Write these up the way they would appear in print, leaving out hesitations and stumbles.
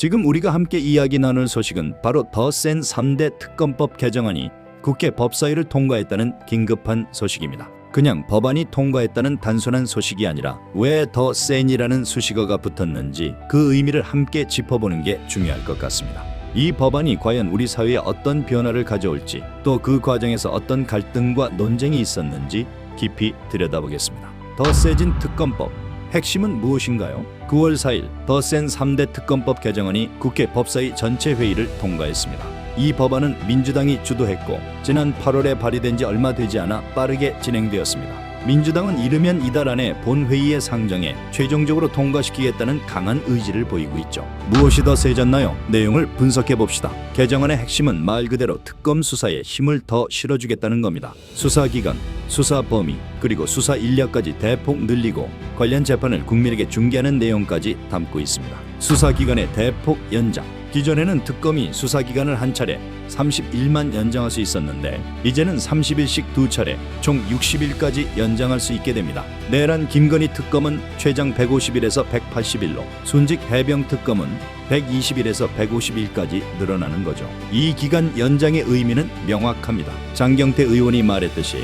지금 우리가 함께 이야기 나눌 소식은 바로 더 센 3대 특검법 개정안이 국회 법사위를 통과했다는 긴급한 소식입니다. 그냥 법안이 통과했다는 단순한 소식이 아니라 왜 더 센이라는 수식어가 붙었는지 그 의미를 함께 짚어보는 게 중요할 것 같습니다. 이 법안이 과연 우리 사회에 어떤 변화를 가져올지, 또 그 과정에서 어떤 갈등과 논쟁이 있었는지 깊이 들여다보겠습니다. 더 세진 특검법, 핵심은 무엇인가요? 9월 4일 더 센 3대 특검법 개정안이 국회 법사위 전체 회의를 통과했습니다. 이 법안은 민주당이 주도했고 지난 8월에 발의된 지 얼마 되지 않아 빠르게 진행되었습니다. 민주당은 이르면 이달 안에 본회의에 상정해 최종적으로 통과시키겠다는 강한 의지를 보이고 있죠. 무엇이 더 세졌나요? 내용을 분석해 봅시다. 개정안의 핵심은 말 그대로 특검 수사에 힘을 더 실어주겠다는 겁니다. 수사기간, 수사 범위, 그리고 수사 인력까지 대폭 늘리고 관련 재판을 국민에게 중개하는 내용까지 담고 있습니다. 수사기간의 대폭 연장. 기존에는 특검이 수사기간을 한 차례 31만 연장할 수 있었는데 이제는 30일씩 두 차례 총 60일까지 연장할 수 있게 됩니다. 내란 김건희 특검은 최장 150일에서 180일로, 순직 해병 특검은 120일에서 150일까지 늘어나는 거죠. 이 기간 연장의 의미는 명확합니다. 장경태 의원이 말했듯이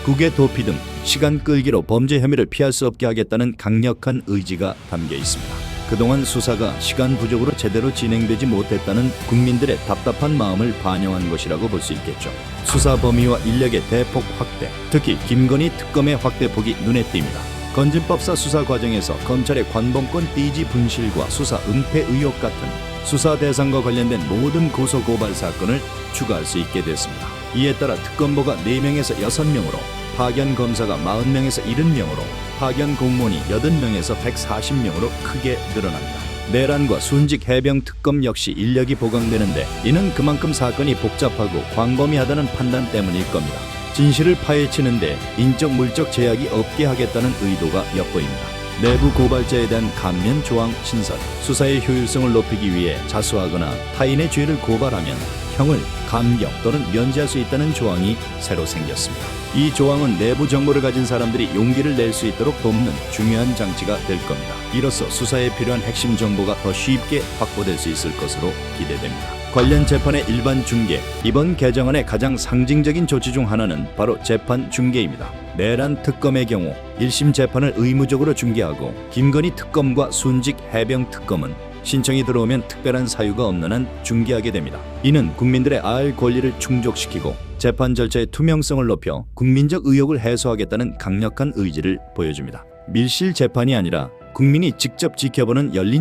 국외 도피 등 시간 끌기로 범죄 혐의를 피할 수 없게 하겠다는 강력한 의지가 담겨 있습니다. 그동안 수사가 시간 부족으로 제대로 진행되지 못했다는 국민들의 답답한 마음을 반영한 것이라고 볼 수 있겠죠. 수사 범위와 인력의 대폭 확대, 특히 김건희 특검의 확대폭이 눈에 띕니다. 건진법사 수사 과정에서 검찰의 관봉권 띠지 분실과 수사 은폐 의혹 같은 수사 대상과 관련된 모든 고소고발 사건을 추가할 수 있게 됐습니다. 이에 따라 특검보가 4명에서 6명으로, 파견 검사가 40명에서 70명으로, 파견 공무원이 80명에서 140명으로 크게 늘어납니다. 내란과 순직 해병 특검 역시 인력이 보강되는데 이는 그만큼 사건이 복잡하고 광범위하다는 판단 때문일 겁니다. 진실을 파헤치는데 인적 물적 제약이 없게 하겠다는 의도가 엿보입니다. 내부 고발자에 대한 감면 조항 신설, 수사의 효율성을 높이기 위해 자수하거나 타인의 죄를 고발하면 형을 감경 또는 면제할 수 있다는 조항이 새로 생겼습니다. 이 조항은 내부 정보를 가진 사람들이 용기를 낼 수 있도록 돕는 중요한 장치가 될 겁니다. 이로써 수사에 필요한 핵심 정보가 더 쉽게 확보될 수 있을 것으로 기대됩니다. 관련 재판의 일반 중개, 이번 개정안의 가장 상징적인 조치 중 하나는 바로 재판 중개입니다. 내란 특검의 경우 1심 재판을 의무적으로 중개하고 김건희 특검과 순직 해병 특검은 신청이 들어오면 특별한 사유가 없는 한 중개하게 됩니다. 이는 국민들의 알 권리를 충족시키고 재판 절차의 투명성을 높여 국민적 의혹을 해소하겠다는 강력한 의지를 보여줍니다. 밀실 재판이 아니라 국민이 직접 지켜보는 열린